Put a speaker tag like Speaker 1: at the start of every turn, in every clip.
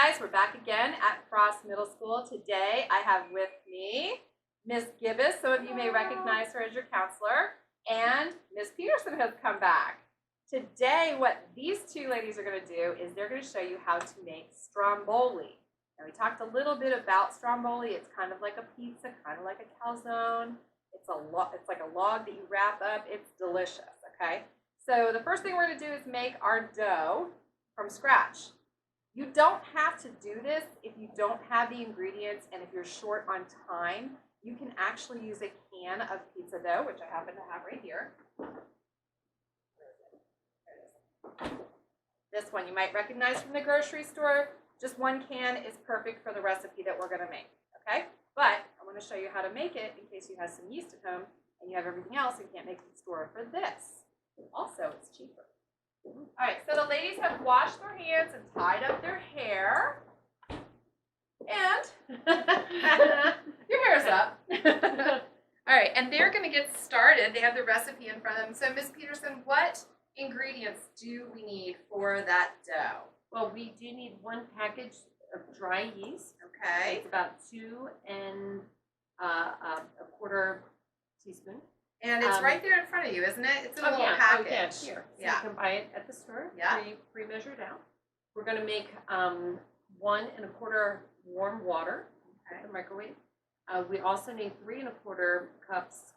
Speaker 1: guys, we're back again at Frost Middle School. Today I have with me Miss Gibbous, some of you may recognize her as your counselor, and Miss Peterson has come back. Today what these two ladies are going to do is they're going to show you how to make Stromboli. Now we talked a little bit about Stromboli. It's kind of like a pizza, kind of like a calzone. It's like a log that you wrap up. It's delicious, okay? So the first thing we're going to do is make our dough from scratch. You don't have to do this if you don't have the ingredients and if you're short on time. You can actually use a can of pizza dough, which I happen to have right here. This one you might recognize from the grocery store. Just one can is perfect for the recipe that we're going to make, okay? But I want to show you how to make it in case you have some yeast at home and you have everything else and can't make it in the store for this. Also, it's cheaper. All right, so the ladies have washed their hands and tied up their hair. And your hair's up. All right, and they're going to get started. They have the recipe in front of them. So, Ms. Peterson, what ingredients do we need for that dough?
Speaker 2: Well, we do need 1 package of dry yeast.
Speaker 1: Okay.
Speaker 2: It's about 2 and a 1/4 teaspoon.
Speaker 1: And it's right there in front of you, isn't it? It's in a little package.
Speaker 2: Oh, yeah, here. So you can buy it at the store.
Speaker 1: Yeah.
Speaker 2: Pre-measured out. We're going to make 1 1/4 warm water in the microwave. We also need 3 1/4 cups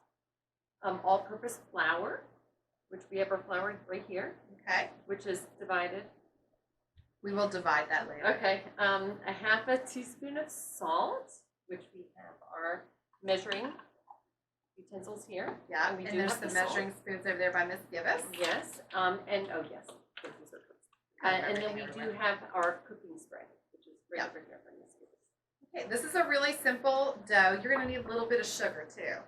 Speaker 2: all-purpose flour, which we have our flour right here.
Speaker 1: Okay.
Speaker 2: Which is divided.
Speaker 1: We will divide that later.
Speaker 2: Okay. A 1/2 teaspoon of salt, which we have our measuring utensils here.
Speaker 1: Yeah,
Speaker 2: and
Speaker 1: there's the measuring spoons over there by Miss Gibbous.
Speaker 2: Yes, and oh yes, and then we do have our cooking spray, which is right over here by Miss Gibbous.
Speaker 1: Okay, this is a really simple dough. You're going to need a little bit of sugar too.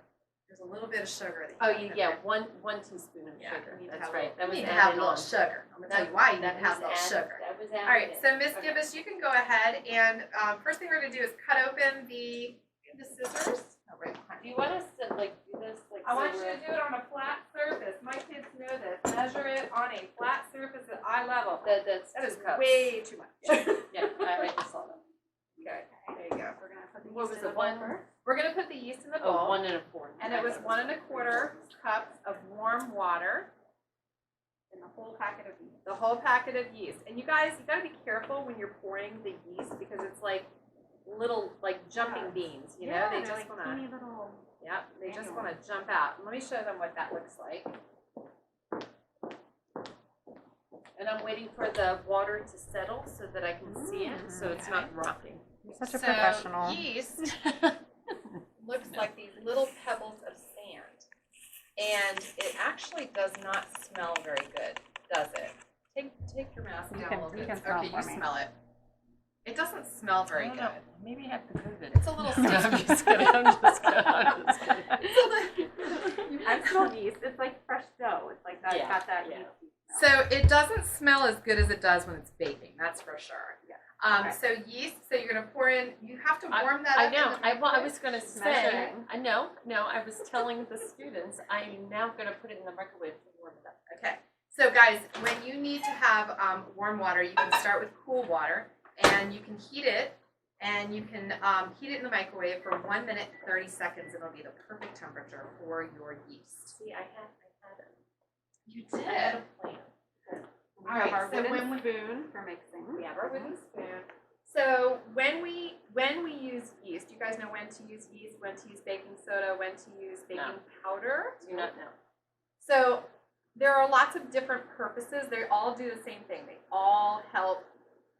Speaker 1: There's a little bit of sugar.
Speaker 2: That one teaspoon of sugar. That's right.
Speaker 1: You need to have a little sugar. I'm going to tell you why you need to have a little sugar.
Speaker 2: That was
Speaker 1: All right, so Miss Gibbous, you can go ahead and first thing we're going to do is cut open the scissors.
Speaker 2: Do you want us to do this?
Speaker 1: I want you to do it on a flat surface. My kids know this. Measure it on a flat surface at eye level. That is way too much.
Speaker 2: Yeah, I just saw that.
Speaker 1: Okay, there you go. We're going to put the
Speaker 2: What was
Speaker 1: yeast in
Speaker 2: it?
Speaker 1: the bowl. We're going to put the yeast in the bowl.
Speaker 2: 1 1/4.
Speaker 1: And it was 1 1/4 cups of warm water in the whole packet of yeast. The whole packet of yeast. And you guys, you got to be careful when you're pouring the yeast because it's like little jumping beans, you know? They just want to. They just want to jump out. Let me show them what that looks like.
Speaker 2: And I'm waiting for the water to settle so that I can see it, so it's not dropping.
Speaker 3: You're such a professional.
Speaker 1: Yeast looks like these little pebbles of sand, and it actually does not smell very good, does it? Take your mask down a little bit.
Speaker 3: You can smell
Speaker 1: Okay,
Speaker 3: it for
Speaker 1: you
Speaker 3: me.
Speaker 1: smell it. It doesn't smell very good.
Speaker 2: Maybe you have to COVID.
Speaker 1: It's a little
Speaker 2: I'm just kidding. I'm just kidding.
Speaker 3: I smell yeast. It's like fresh dough. It's like that.
Speaker 2: Yeah,
Speaker 3: Got that
Speaker 2: yeah.
Speaker 3: yeasty smell.
Speaker 1: So it doesn't smell as good as it does when it's baking. That's for sure.
Speaker 3: Yeah.
Speaker 1: Okay. So yeast. So you're gonna pour in. You have to warm that
Speaker 2: I
Speaker 1: up.
Speaker 2: know.
Speaker 1: in the
Speaker 2: I
Speaker 1: microwave.
Speaker 2: was going to say.
Speaker 3: Measuring.
Speaker 2: I know. No, I was telling the students I'm now going to put it in the microwave to warm it up.
Speaker 1: Okay. So guys, when you need to have warm water, you can start with cool water, and you can heat it, and you can heat it in the microwave for 1 minute and 30 seconds. It'll be the perfect temperature for your yeast.
Speaker 2: See, I had it.
Speaker 1: You
Speaker 2: I had a plan.
Speaker 3: We
Speaker 1: All
Speaker 3: have
Speaker 1: right,
Speaker 3: our
Speaker 1: so
Speaker 3: wooden spoon for mixing.
Speaker 1: We have our wooden spoon. So when we use yeast, you guys know when to use yeast, when to use baking soda, when to use baking powder.
Speaker 2: Do not know.
Speaker 1: So there are lots of different purposes. They all do the same thing. They all help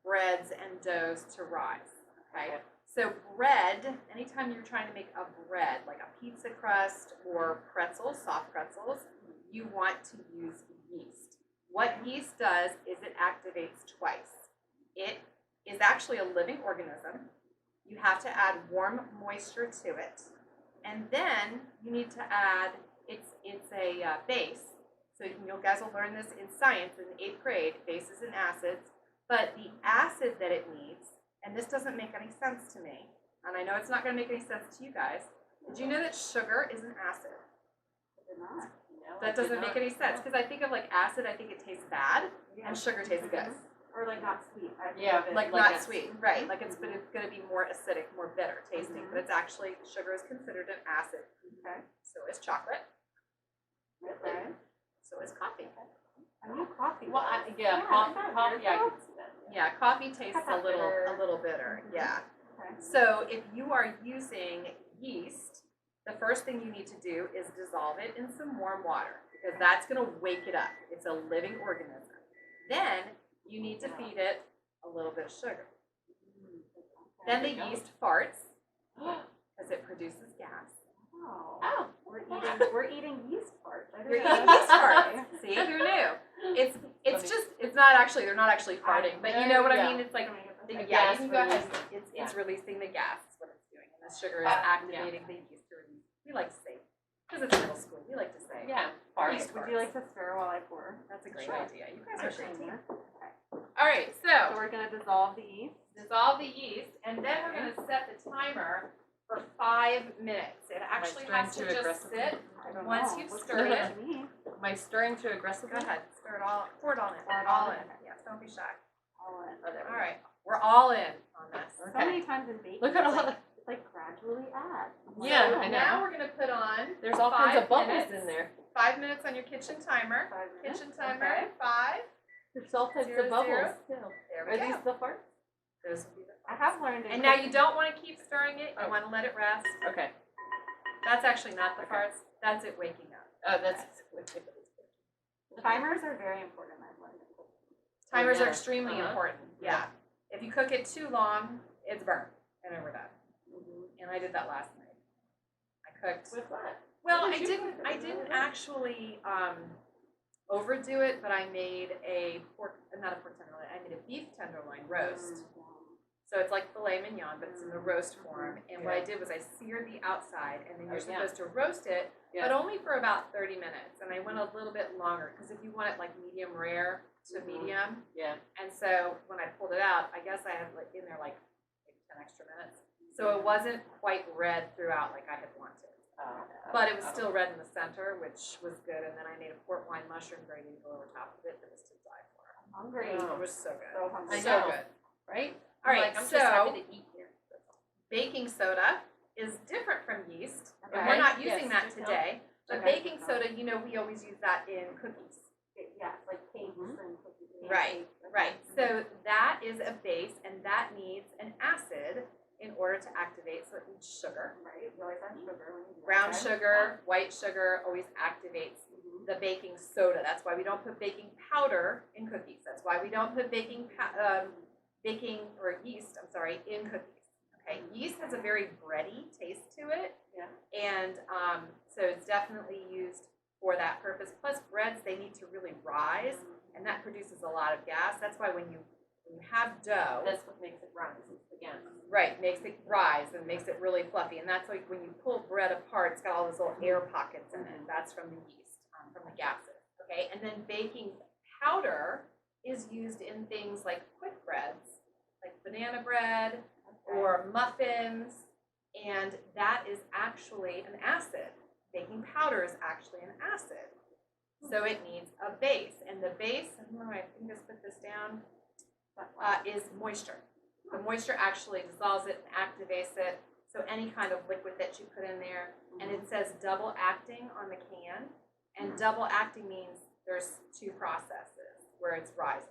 Speaker 1: breads and doughs to rise. Okay. So bread, anytime you're trying to make a bread, like a pizza crust or pretzels, soft pretzels, you want to use yeast. What yeast does is it activates twice. It is actually a living organism. You have to add warm moisture to it. And then you need to add, it's a base. So you guys will learn this in science in 8th grade, bases and acids. But the acid that it needs, and this doesn't make any sense to me, and I know it's not going to make any sense to you guys, did you know that sugar is an acid?
Speaker 3: No,
Speaker 1: That doesn't make any sense, because I think of acid, I think it tastes bad, and sugar tastes good.
Speaker 3: Or like not sweet.
Speaker 1: Like
Speaker 2: Like
Speaker 1: not
Speaker 2: a-
Speaker 1: sweet, right? Like it's going to be more acidic, more bitter tasting, but it's actually sugar is considered an acid.
Speaker 3: Okay.
Speaker 1: So is chocolate.
Speaker 3: Okay.
Speaker 1: So is coffee.
Speaker 3: I knew coffee.
Speaker 2: Well,
Speaker 3: was.
Speaker 2: coffee, I
Speaker 3: yourself?
Speaker 2: can see that.
Speaker 1: Yeah, coffee tastes
Speaker 3: Got that bitter.
Speaker 1: a little bitter.
Speaker 3: Mhm.
Speaker 1: Yeah.
Speaker 3: Okay.
Speaker 1: So if you are using yeast, the first thing you need to do is dissolve it in some warm water because that's going to wake it up. It's a living organism. Then you need to feed it a little bit of sugar. Then the yeast farts because it produces gas.
Speaker 3: Oh.
Speaker 2: Oh,
Speaker 3: We're eating yeast parts.
Speaker 1: You're eating yeast farts. See, who knew? It's just it's not actually they're not actually farting, but you know what I mean. It's like
Speaker 2: The
Speaker 1: yeah,
Speaker 2: gas
Speaker 1: you can go ahead.
Speaker 2: release.
Speaker 1: It's releasing the gas. Is what it's doing, and the sugar is activating the yeast to release. We like to say because it's middle school. We like to say
Speaker 2: Yeah,
Speaker 1: yeast
Speaker 3: Would
Speaker 1: farts.
Speaker 3: you like to stir while I pour?
Speaker 1: That's a great
Speaker 2: Sure.
Speaker 1: idea. You guys are a great team.
Speaker 3: Okay.
Speaker 1: All right,
Speaker 3: So
Speaker 1: so
Speaker 3: we're gonna dissolve the yeast.
Speaker 1: dissolve the yeast, and then we're going to set the timer for 5 minutes. It actually
Speaker 2: stirring
Speaker 1: has to
Speaker 2: too
Speaker 1: just
Speaker 2: aggressively?
Speaker 1: sit.
Speaker 3: I don't
Speaker 1: Once
Speaker 3: know.
Speaker 1: you've
Speaker 3: Looks
Speaker 1: stirred
Speaker 3: good
Speaker 1: it-
Speaker 3: to me.
Speaker 2: Am I stirring too aggressively?
Speaker 1: Go ahead, stir it all. Pour it all in.
Speaker 3: Pour it
Speaker 1: all
Speaker 3: all
Speaker 1: in.
Speaker 3: in.
Speaker 1: Yes, don't be shy.
Speaker 3: All in.
Speaker 2: Oh, there we
Speaker 1: All
Speaker 2: go.
Speaker 1: right, we're all in on this.
Speaker 3: So
Speaker 2: Okay.
Speaker 3: many times in baking.
Speaker 2: Look at all
Speaker 3: it's
Speaker 2: the.
Speaker 3: like, it's like gradually add.
Speaker 2: Yeah,
Speaker 1: So
Speaker 2: I know.
Speaker 1: now we're going to put on
Speaker 2: There's all kinds
Speaker 1: 5
Speaker 2: of bubbles
Speaker 1: minutes.
Speaker 2: in there.
Speaker 1: 5 minutes on your kitchen timer.
Speaker 3: 5 minutes.
Speaker 1: Kitchen timer.
Speaker 3: Okay.
Speaker 1: 5.
Speaker 2: There's all types
Speaker 1: 0,
Speaker 2: of bubbles.
Speaker 1: 0.
Speaker 2: too.
Speaker 1: There
Speaker 2: Are
Speaker 1: we go.
Speaker 2: these the farts?
Speaker 1: Those will be the
Speaker 3: I have learned.
Speaker 1: And now you don't want to keep stirring it. You
Speaker 2: Oh.
Speaker 1: want to let it rest.
Speaker 2: Okay.
Speaker 1: That's actually not the
Speaker 2: Okay.
Speaker 1: farts. That's it waking up.
Speaker 2: Oh, that's.
Speaker 3: Timers are very important. I've learned.
Speaker 1: Timers are
Speaker 2: Yeah.
Speaker 1: extremely
Speaker 2: Uh-huh.
Speaker 1: important. Yeah. If you cook it too long, it's burnt, and then we're done. And I did that last night. I cooked.
Speaker 2: With what?
Speaker 1: Well,
Speaker 2: What
Speaker 1: I
Speaker 2: did you
Speaker 1: didn't.
Speaker 2: cook?
Speaker 1: I didn't actually overdo it, but I made not a pork tenderloin. I made a beef tenderloin roast. So it's like filet mignon, but it's in the roast form. And what I did was I seared the outside, and then you're
Speaker 2: Oh, yeah.
Speaker 1: supposed to roast it,
Speaker 2: Yeah.
Speaker 1: but only for about 30 minutes. And I went a little bit longer because if you want it like medium rare to
Speaker 2: Mhm.
Speaker 1: medium,
Speaker 2: Yeah.
Speaker 1: and so when I pulled it out, I guess I had like in there like maybe 10 extra minutes. So it wasn't quite red throughout like I had wanted. But it was still red in the center, which was good. And then I made a port wine mushroom gravy to go over top of it that was to die for.
Speaker 3: I'm hungry.
Speaker 2: Oh.
Speaker 1: It was so good.
Speaker 3: So hungry.
Speaker 2: I
Speaker 1: So
Speaker 2: know.
Speaker 1: good.
Speaker 2: Right?
Speaker 1: All right,
Speaker 2: I'm
Speaker 1: so
Speaker 2: just happy to eat here. That's all.
Speaker 1: baking soda is different from yeast. And
Speaker 3: Okay.
Speaker 1: we're not
Speaker 2: Yes,
Speaker 1: using that
Speaker 2: good
Speaker 1: today. But
Speaker 3: Okay.
Speaker 1: baking soda, you know, we always use that in cookies.
Speaker 3: Yeah, it's like cakes
Speaker 2: Mhm.
Speaker 3: and cookies. and
Speaker 1: Right,
Speaker 3: cakes.
Speaker 1: right. So that is a base, and that needs an acid in order to activate. So it needs sugar.
Speaker 3: Right. You always add sugar when you do that,
Speaker 1: Brown
Speaker 3: right?
Speaker 1: sugar, white sugar always activates
Speaker 3: Mhm.
Speaker 1: the baking soda. That's why we don't put baking powder in cookies. That's why we don't put baking yeast, in cookies. Okay, yeast has a very bready taste to it.
Speaker 3: Yeah.
Speaker 1: And so it's definitely used for that purpose. Plus breads, they need to really rise, and that produces a lot of gas. That's why when you have dough,
Speaker 2: That's what makes it rise. It's the gas.
Speaker 1: right, makes it rise and makes it really fluffy. And that's like when you pull bread apart, it's got all those little air pockets in it. That's from the yeast, from the gases. Okay, and then baking powder is used in things like quick breads, like banana bread or muffins, and that is actually an acid. Baking powder is actually an acid. So it needs a base, and the base, I don't know, I can just put this down, is moisture. The moisture actually dissolves it and activates it. So any kind of liquid that you put in there, and it says double acting on the can, and double acting means there's 2 processes where it's rising.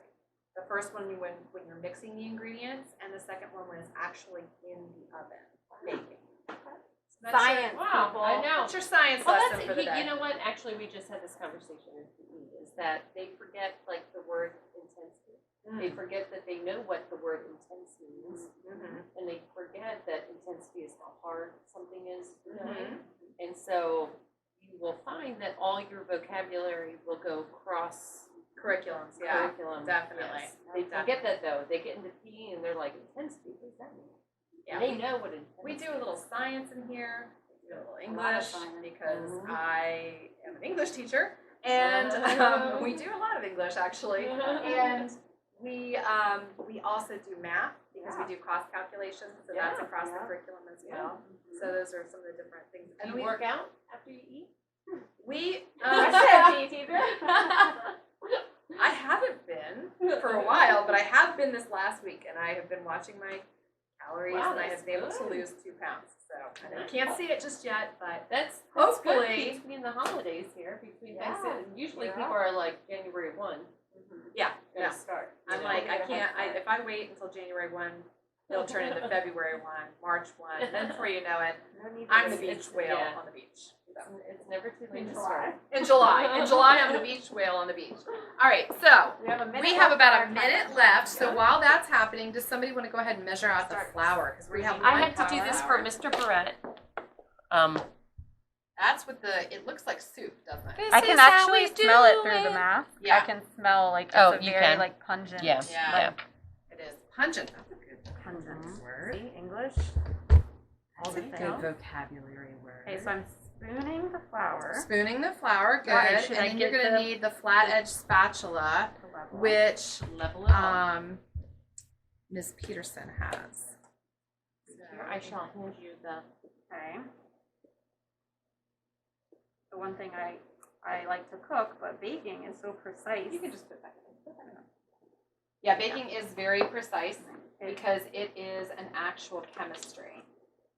Speaker 1: The first one when you're mixing the ingredients, and the second one when it's actually in the oven baking. So that's
Speaker 3: Science,
Speaker 1: Your,
Speaker 2: Wow,
Speaker 3: people.
Speaker 2: I know.
Speaker 1: that's your science
Speaker 2: Well,
Speaker 1: lesson
Speaker 2: that's,
Speaker 1: for the day.
Speaker 2: you know what? Actually, we just had this conversation in PE, is that they forget like the word intensity. They forget that they know what the word intense means, and they forget that intensity is how hard something is. You know? And so you will find that all your vocabulary will go cross
Speaker 1: Curriculums, yeah.
Speaker 2: curriculum.
Speaker 1: definitely.
Speaker 2: Yes. They forget that though. They get into PE and they're like, intensity, what does that mean?
Speaker 1: Yeah,
Speaker 2: They know what intensity
Speaker 1: we do a little science in here, we do a little
Speaker 3: A lot of
Speaker 1: English,
Speaker 3: science.
Speaker 1: because
Speaker 2: Mhm.
Speaker 1: I am an English teacher, and we do a lot of English actually, and we also do math, because we do cost calculations, so that's
Speaker 2: Yeah.
Speaker 1: across the
Speaker 3: Yeah.
Speaker 1: curriculum as well. So those are some of the different things.
Speaker 2: Do
Speaker 1: And
Speaker 2: you
Speaker 1: we
Speaker 2: work out after you eat?
Speaker 1: we
Speaker 3: Question, PE teacher.
Speaker 1: I haven't been for a while, but I have been this last week, and I have been watching my calories,
Speaker 2: Wow,
Speaker 1: and I
Speaker 2: that's
Speaker 1: have been able to
Speaker 2: good.
Speaker 1: lose 2 pounds. So I know you can't see it just yet, but
Speaker 2: That's
Speaker 1: Hopefully-
Speaker 2: good between the holidays here, between
Speaker 3: Yeah.
Speaker 2: Thanksgiving. Usually
Speaker 3: Yeah.
Speaker 2: people are like January 1.
Speaker 1: yeah,
Speaker 2: Gonna
Speaker 1: no.
Speaker 2: start.
Speaker 1: I'm
Speaker 2: you know?
Speaker 1: like, I
Speaker 3: Yeah.
Speaker 1: can't. If I wait until January 1, it'll turn into February 1, March 1, and then before you know it,
Speaker 3: No need
Speaker 1: I'm
Speaker 3: to
Speaker 1: the
Speaker 3: wait.
Speaker 1: beach whale
Speaker 2: yeah.
Speaker 1: on the beach. So.
Speaker 2: It's never too late
Speaker 3: In
Speaker 2: to
Speaker 3: July.
Speaker 2: start.
Speaker 1: In July, I'm the beach whale on the beach. All right, so
Speaker 3: We have a minute.
Speaker 1: we have
Speaker 3: left
Speaker 1: about
Speaker 3: for
Speaker 1: a
Speaker 3: our
Speaker 1: minute
Speaker 3: timer.
Speaker 1: left. So
Speaker 3: Yeah.
Speaker 1: while that's happening, does somebody want to go ahead and measure out the
Speaker 3: Start
Speaker 1: flour? Because we have
Speaker 2: I
Speaker 1: one
Speaker 2: had to do
Speaker 1: cup
Speaker 2: this
Speaker 1: of
Speaker 2: for
Speaker 1: flour.
Speaker 2: Mr. Barrett.
Speaker 1: That's what it looks like soup, doesn't it?
Speaker 4: I can actually smell it through the mask.
Speaker 1: Yeah.
Speaker 4: I can smell like it's
Speaker 2: Oh,
Speaker 4: a
Speaker 2: you
Speaker 4: very
Speaker 2: can.
Speaker 4: like pungent.
Speaker 2: Yeah.
Speaker 1: Yeah. It is pungent. That's a good
Speaker 3: Pungent.
Speaker 1: word.
Speaker 3: See, English.
Speaker 1: All the
Speaker 3: Everything
Speaker 1: good
Speaker 3: else.
Speaker 1: vocabulary words.
Speaker 3: Okay, so I'm spooning the flour
Speaker 1: Spooning the flour, good.
Speaker 2: Alright, should I
Speaker 1: and then you're
Speaker 2: get
Speaker 1: gonna
Speaker 2: the-
Speaker 1: need the flat edge spatula,
Speaker 3: to level.
Speaker 1: which
Speaker 2: Level it up.
Speaker 1: Ms. Peterson has.
Speaker 2: Here, I shall hand you the.
Speaker 3: Okay. The one thing I like to cook, but baking is so precise.
Speaker 1: You can just put that in. Yeah, baking is very precise because it is an actual chemistry.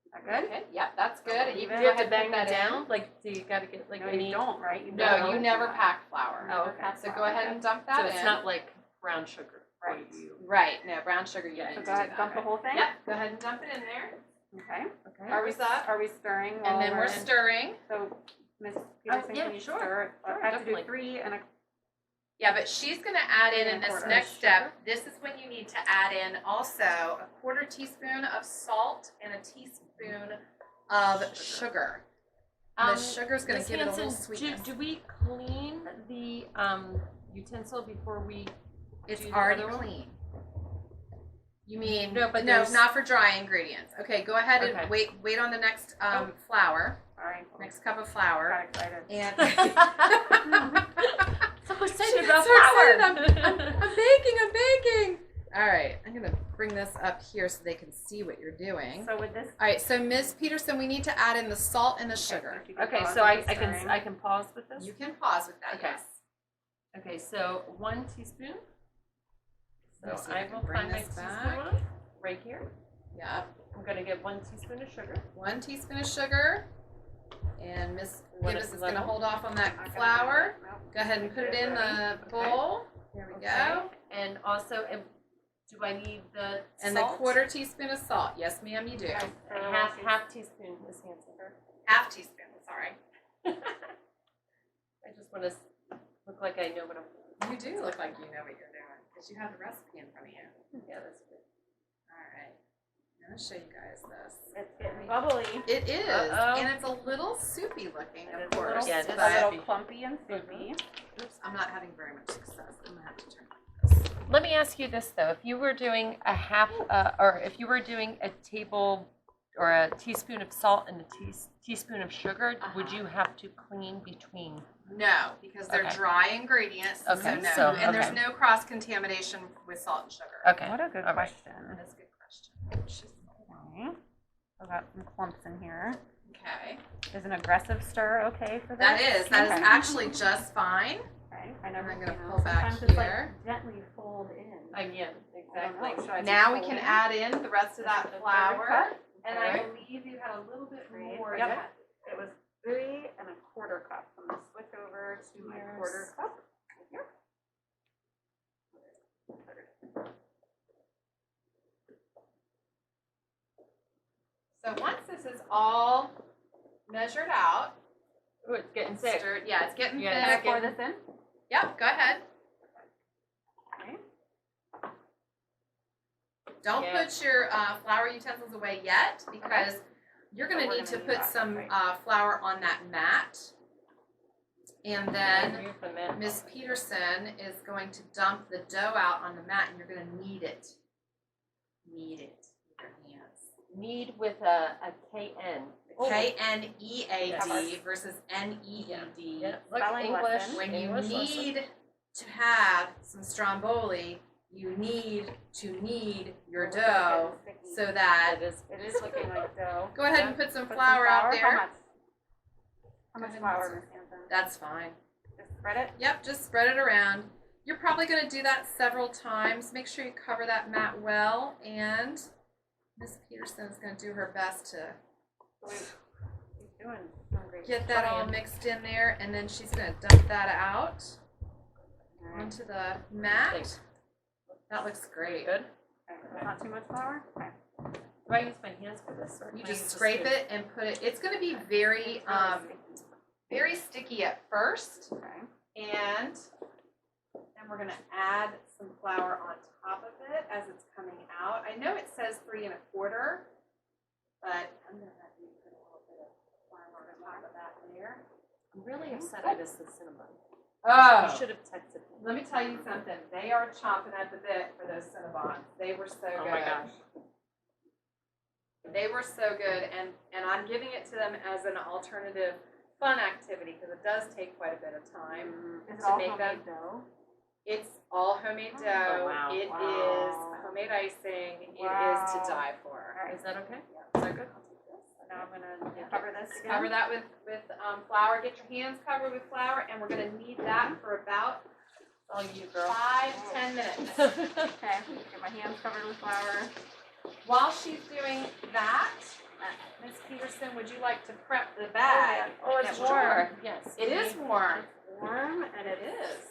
Speaker 3: Is that good?
Speaker 1: Okay, yep, that's good. And you
Speaker 3: Do
Speaker 1: can
Speaker 2: Do you
Speaker 1: go
Speaker 2: have
Speaker 1: ahead
Speaker 2: to
Speaker 1: and
Speaker 2: bang
Speaker 1: put
Speaker 2: that
Speaker 1: that in.
Speaker 2: down? Like, do you got to get like
Speaker 3: No,
Speaker 2: any?
Speaker 3: you don't, right? You
Speaker 1: No,
Speaker 3: don't
Speaker 1: you
Speaker 3: do
Speaker 1: never
Speaker 3: that.
Speaker 1: pack flour.
Speaker 2: Oh,
Speaker 3: Okay.
Speaker 2: okay.
Speaker 1: So go ahead and dump that
Speaker 2: So
Speaker 1: in.
Speaker 2: it's not like brown sugar. for
Speaker 3: Right.
Speaker 2: you.
Speaker 1: Right, no, brown sugar you
Speaker 2: Yeah,
Speaker 1: need
Speaker 3: So
Speaker 1: to
Speaker 3: go
Speaker 1: do
Speaker 3: ahead,
Speaker 1: that,
Speaker 3: dump the
Speaker 1: right?
Speaker 3: whole thing?
Speaker 1: Yep, go ahead and dump it in there.
Speaker 3: Okay.
Speaker 2: Okay.
Speaker 1: Are we set?
Speaker 3: Are we stirring
Speaker 1: And
Speaker 3: while
Speaker 1: then we're
Speaker 3: in-
Speaker 1: stirring.
Speaker 3: So, Ms. Peterson,
Speaker 2: yeah,
Speaker 3: can you
Speaker 2: sure.
Speaker 3: stir it?
Speaker 2: Sure,
Speaker 3: I have to do
Speaker 2: definitely.
Speaker 3: 3 and a
Speaker 1: Yeah, but she's gonna add in
Speaker 3: And a
Speaker 1: this
Speaker 3: quarter
Speaker 1: next
Speaker 3: of
Speaker 1: step.
Speaker 3: sugar.
Speaker 1: This is when you need to add in also a quarter teaspoon of salt and a teaspoon of sugar. And the sugar's gonna
Speaker 2: Ms.
Speaker 1: give it a little
Speaker 2: Hanson,
Speaker 1: sweetness.
Speaker 2: Do we clean the utensil before we?
Speaker 1: It's
Speaker 2: do the
Speaker 1: already
Speaker 2: other one?
Speaker 1: clean. You mean
Speaker 2: No, but
Speaker 1: no,
Speaker 2: there's-
Speaker 1: not for dry ingredients. Okay, go ahead and
Speaker 2: Okay.
Speaker 1: wait on the next flour,
Speaker 3: Sorry.
Speaker 1: next cup of flour.
Speaker 3: Got excited.
Speaker 1: And
Speaker 2: So excited
Speaker 1: She
Speaker 2: about
Speaker 1: gets so
Speaker 2: flour.
Speaker 1: excited. I'm baking. All right, I'm gonna bring this up here so they can see what you're doing.
Speaker 3: So with this,
Speaker 1: All right, so Ms. Peterson, we need to add in the salt and the sugar.
Speaker 3: if you could
Speaker 2: Okay,
Speaker 3: pause
Speaker 2: so
Speaker 3: with the
Speaker 2: I can
Speaker 3: stirring.
Speaker 2: pause with this.
Speaker 1: You can pause with that,
Speaker 2: Okay.
Speaker 1: yes.
Speaker 2: Okay, so 1 teaspoon. So
Speaker 1: Let's see if
Speaker 2: I
Speaker 1: I can
Speaker 2: will
Speaker 1: bring
Speaker 2: find my
Speaker 1: this
Speaker 2: teaspoon
Speaker 1: back.
Speaker 2: one right here.
Speaker 1: Yep.
Speaker 2: I'm gonna get 1 teaspoon of sugar.
Speaker 1: 1 teaspoon of sugar. And Miss
Speaker 2: Want
Speaker 1: Gibbs
Speaker 2: it
Speaker 1: is gonna
Speaker 2: level?
Speaker 1: hold off on that
Speaker 3: Not gonna
Speaker 1: flour.
Speaker 3: do it. Nope.
Speaker 1: Go ahead and put it in the bowl. There we go.
Speaker 2: And also, do I need the
Speaker 1: And
Speaker 2: salt?
Speaker 1: the quarter teaspoon of salt. Yes, ma'am, you do.
Speaker 3: Yes,
Speaker 2: And
Speaker 3: so
Speaker 2: half teaspoon, Miss Hanson.
Speaker 1: Half teaspoon, sorry.
Speaker 2: I just want to look like I know what I'm.
Speaker 1: You do look like you know what you're doing because you have the recipe in front of you.
Speaker 2: Yeah, that's good.
Speaker 1: All right. I'm going to show you guys this.
Speaker 3: It's getting bubbly.
Speaker 1: It is,
Speaker 2: Uh-oh.
Speaker 1: and it's a little soupy looking,
Speaker 3: It
Speaker 1: of
Speaker 3: is a
Speaker 1: course.
Speaker 3: little,
Speaker 2: Yeah,
Speaker 3: it's
Speaker 2: it is
Speaker 3: a little
Speaker 2: soupy.
Speaker 3: clumpy and soupy.
Speaker 1: Oops, I'm not having very much success. I'm gonna have to turn this.
Speaker 2: Let me ask you this though: if you were doing a half, or if you were doing a table or a teaspoon of salt and a teaspoon of sugar, would you have to clean between?
Speaker 1: No, because they're
Speaker 2: Okay.
Speaker 1: dry ingredients.
Speaker 2: Okay,
Speaker 1: So no,
Speaker 2: so,
Speaker 1: and there's
Speaker 2: okay.
Speaker 1: no cross contamination with salt and sugar.
Speaker 2: Okay.
Speaker 3: What a good
Speaker 2: all right.
Speaker 3: question.
Speaker 1: That's a good question.
Speaker 3: Okay. I've got some clumps in here.
Speaker 1: Okay.
Speaker 3: Is an aggressive stir okay for this?
Speaker 1: That is
Speaker 3: Okay.
Speaker 1: actually just fine.
Speaker 3: Okay. I never,
Speaker 1: I'm gonna
Speaker 3: you know,
Speaker 1: pull back
Speaker 3: sometimes it's
Speaker 1: here.
Speaker 3: like gently fold in.
Speaker 2: Yeah,
Speaker 3: I don't know,
Speaker 2: exactly.
Speaker 3: should I
Speaker 1: Now we
Speaker 3: just
Speaker 1: can
Speaker 3: fold in?
Speaker 1: add in the rest of that
Speaker 3: The third
Speaker 1: flour.
Speaker 3: cup?
Speaker 1: And
Speaker 2: Okay.
Speaker 1: I believe you had a little bit
Speaker 3: Three.
Speaker 1: more.
Speaker 3: Yep.
Speaker 1: Yeah.
Speaker 3: It was 3 1/4 cup. I'm gonna switch over to my
Speaker 1: Cheers.
Speaker 3: 1/4 cup. Right here.
Speaker 1: So once this is all measured out,
Speaker 2: Ooh, it's getting thick.
Speaker 1: stirred, yeah, it's getting
Speaker 2: Yeah,
Speaker 3: Can I
Speaker 1: thick.
Speaker 3: pour this in?
Speaker 1: Yep, go ahead.
Speaker 3: Okay.
Speaker 1: Don't
Speaker 2: Yeah.
Speaker 1: put your flour utensils away yet because you're going
Speaker 3: So
Speaker 1: to
Speaker 3: we're
Speaker 1: need to
Speaker 3: gonna
Speaker 1: put
Speaker 3: need that,
Speaker 1: some
Speaker 3: right.
Speaker 1: flour on that mat. And then
Speaker 2: Use the mat.
Speaker 1: Miss Peterson is going to dump the dough out on the mat and you're going to knead it. Knead it with your hands.
Speaker 2: Knead with a KN. Oh.
Speaker 1: K-N-E-A-D versus N-E-E-D.
Speaker 2: Yeah. Look,
Speaker 3: Spelling
Speaker 2: English.
Speaker 3: lesson.
Speaker 1: When you
Speaker 2: English lesson.
Speaker 1: need to have some Stromboli, you need to knead your dough so that
Speaker 2: That is.
Speaker 3: It is looking like dough.
Speaker 1: go ahead and put some
Speaker 3: Put some
Speaker 1: flour out
Speaker 3: How
Speaker 1: there.
Speaker 3: much? How
Speaker 1: Go
Speaker 3: much
Speaker 1: ahead and
Speaker 3: flour,
Speaker 1: put
Speaker 3: Miss Hanson?
Speaker 1: That's fine.
Speaker 3: Just spread it.
Speaker 1: Yep, just spread it around. you're probably going to do that several times. Make sure you cover that mat well, and Miss Peterson is going to do her best to
Speaker 3: Doing some great
Speaker 1: get that all
Speaker 3: trying.
Speaker 1: mixed in there, and then she's going to dump that out
Speaker 3: Alright.
Speaker 1: onto the mat.
Speaker 2: Thanks.
Speaker 1: That looks great.
Speaker 2: Good.
Speaker 3: Okay, not too much flour? Okay.
Speaker 2: Do I use my hands for this? Or
Speaker 1: You
Speaker 2: can I
Speaker 1: just
Speaker 2: use a
Speaker 1: scrape
Speaker 2: spoon?
Speaker 1: it and put it. It's going to be very, very sticky at first,
Speaker 3: Okay.
Speaker 1: and then we're going to add some flour on top of it as it's coming out. I know it says 3 1/4, but I'm going to have you put a little bit of flour on top of that there.
Speaker 2: I'm really upset I missed the cinnamon.
Speaker 1: Oh,
Speaker 2: You should have texted me.
Speaker 1: let me tell you something. They are chomping at the bit for those Cinnabons. They were so
Speaker 2: Oh
Speaker 1: good.
Speaker 2: my gosh.
Speaker 1: They were so good, and I'm giving it to them as an alternative fun activity because it does take quite a bit of time
Speaker 3: Is it
Speaker 1: to
Speaker 3: all
Speaker 1: make them.
Speaker 3: homemade dough?
Speaker 1: It's all homemade dough.
Speaker 2: wow.
Speaker 1: It is
Speaker 3: Wow.
Speaker 1: homemade icing. It is
Speaker 3: Wow.
Speaker 1: to die for.
Speaker 3: Alright.
Speaker 2: Is that okay? Is that good?
Speaker 3: So now I'm gonna cover this again.
Speaker 1: Cover that with flour. Get your hands covered with flour, and we're gonna knead that for about
Speaker 2: All you, girl.
Speaker 1: 5-10 minutes.
Speaker 3: Okay, get my hands covered with flour.
Speaker 1: While she's doing that, Miss Peterson, would you like to prep the bag?
Speaker 3: Oh, it's
Speaker 1: Sure.
Speaker 3: warm.
Speaker 2: Yes.
Speaker 1: It is warm.
Speaker 3: It's warm and
Speaker 1: It is.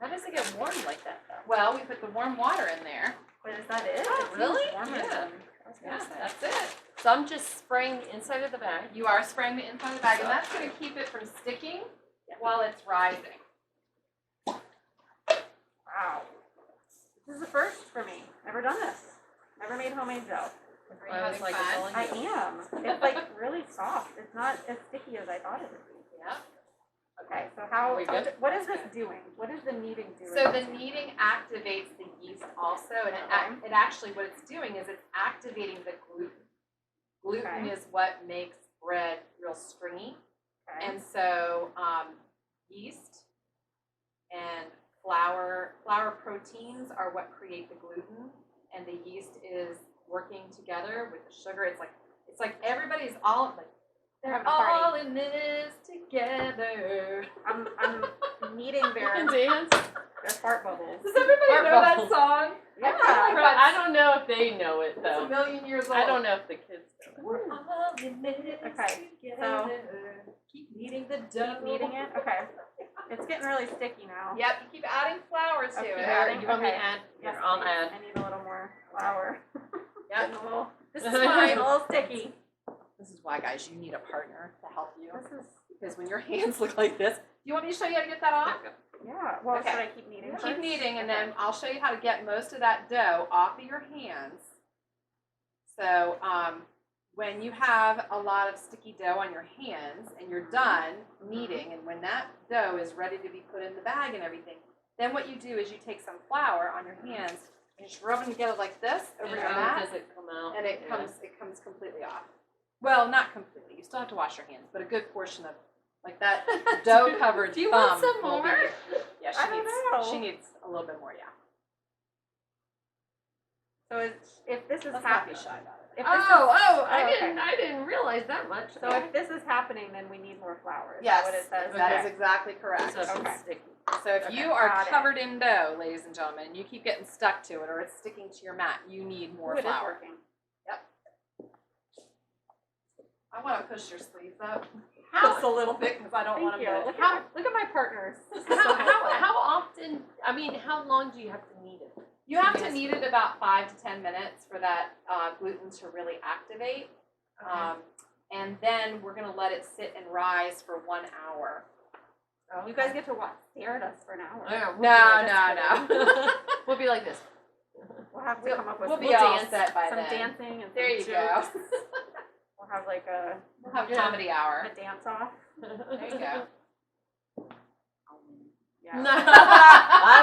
Speaker 2: How does it get warm like that, though?
Speaker 1: Well, we put the warm water in there.
Speaker 3: Wait, is that it?
Speaker 1: Oh,
Speaker 3: It seems
Speaker 1: really?
Speaker 3: warmer
Speaker 1: Yeah.
Speaker 3: than-
Speaker 1: Yeah, that's it.
Speaker 2: So I'm just spraying the inside of the bag.
Speaker 1: You are spraying the inside of the bag, and that's going to keep it from sticking while it's rising.
Speaker 3: Wow. This is the first for me. Never done this. Never made homemade dough.
Speaker 1: Are you
Speaker 2: I was
Speaker 1: having
Speaker 2: like,
Speaker 1: fun?
Speaker 2: it's all
Speaker 3: I
Speaker 2: you.
Speaker 3: am. It's like really soft. It's not as sticky as I thought it would be.
Speaker 1: Yep.
Speaker 3: Okay, so how,
Speaker 2: Are we good?
Speaker 3: what is this doing? What is the kneading doing?
Speaker 1: So the kneading activates the yeast also, and it actually, what it's doing is it's activating the gluten. Gluten
Speaker 3: Okay.
Speaker 1: is what makes bread real stringy.
Speaker 3: Okay.
Speaker 1: And so yeast and flour proteins are what create the gluten, and the yeast is working together with the sugar. It's like everybody's all like
Speaker 3: They're
Speaker 1: they're
Speaker 3: having a party.
Speaker 1: all in this together.
Speaker 3: I'm kneading their
Speaker 2: Dance.
Speaker 3: fart bubbles.
Speaker 1: Does everybody
Speaker 2: Fart
Speaker 1: know that
Speaker 2: bubbles.
Speaker 1: song?
Speaker 3: Yeah.
Speaker 2: But I don't know if they know it,
Speaker 1: It's a
Speaker 2: though.
Speaker 1: million years old.
Speaker 2: I don't know if the kids know it.
Speaker 1: We're all in this
Speaker 3: Okay,
Speaker 1: together. Keep kneading the dough.
Speaker 3: Keep kneading it? Okay. It's getting really sticky now.
Speaker 1: Yep, you keep adding flour to
Speaker 3: Okay.
Speaker 1: it.
Speaker 3: Adding?
Speaker 2: You want me to
Speaker 3: Okay.
Speaker 2: add?
Speaker 3: Yes,
Speaker 2: Here, I'll
Speaker 3: please.
Speaker 2: add.
Speaker 3: I need a little more flour.
Speaker 1: Yep.
Speaker 3: Getting a little,
Speaker 1: This is
Speaker 3: getting
Speaker 1: fine.
Speaker 3: a little sticky.
Speaker 1: This is why, guys, you need a partner to help you.
Speaker 3: This is,
Speaker 1: Because when your hands look like this, do you want me to show you how to get that off?
Speaker 3: yeah. Well,
Speaker 1: Okay.
Speaker 3: should I keep kneading
Speaker 1: Keep
Speaker 3: first?
Speaker 1: kneading, and
Speaker 3: Okay.
Speaker 1: then I'll show you how to get most of that dough off of your hands. So when you have a lot of sticky dough on your hands and you're done kneading, and when that dough is ready to be put in the bag and everything, then what you do is you take some flour on your hands and just rub them together like this over your mat,
Speaker 2: Does it come out?
Speaker 1: and it
Speaker 2: Yeah.
Speaker 1: comes completely off. Well, not completely. You still have to wash your hands, but a good portion of like that dough covered
Speaker 2: Do you
Speaker 1: thumb
Speaker 2: want some
Speaker 1: will be-
Speaker 2: more?
Speaker 1: Yeah,
Speaker 3: I don't know.
Speaker 1: she needs a little bit more. Yeah.
Speaker 3: So if this is
Speaker 1: Let's not be
Speaker 3: happening,
Speaker 1: shy about it.
Speaker 3: if this is,
Speaker 2: I didn't realize that much.
Speaker 3: so if this is happening, then we need more flour. Is
Speaker 1: Yes,
Speaker 3: that what it says?
Speaker 1: that
Speaker 3: Okay.
Speaker 1: is exactly correct.
Speaker 2: So it's
Speaker 3: Okay.
Speaker 2: sticky.
Speaker 1: So if
Speaker 3: Okay,
Speaker 1: you are
Speaker 3: got it.
Speaker 1: covered in dough, ladies and gentlemen, and you keep getting stuck to it or it's sticking to your mat, you need more
Speaker 3: Ooh, it is
Speaker 1: flour.
Speaker 3: working.
Speaker 1: I want to push your sleeves up just a little bit because I don't
Speaker 3: Thank
Speaker 1: want
Speaker 3: you.
Speaker 1: them to.
Speaker 3: Look at my partners.
Speaker 2: How often? I mean, how long do you have to knead it?
Speaker 1: You have to knead it about 5 to 10 minutes for that gluten to really activate. And then we're going to let it sit and rise for 1 hour.
Speaker 3: You guys get to stare at us for an hour.
Speaker 1: No.
Speaker 2: We'll be like this.
Speaker 3: We'll have to come up with
Speaker 1: We'll
Speaker 3: some,
Speaker 1: be all
Speaker 2: dance,
Speaker 1: set by
Speaker 3: some
Speaker 1: then.
Speaker 3: dancing and some
Speaker 1: There you
Speaker 3: jokes.
Speaker 1: go.
Speaker 3: We'll have like a
Speaker 1: We'll have comedy hour.
Speaker 3: dance off.
Speaker 1: There you go.
Speaker 3: Yeah.
Speaker 1: I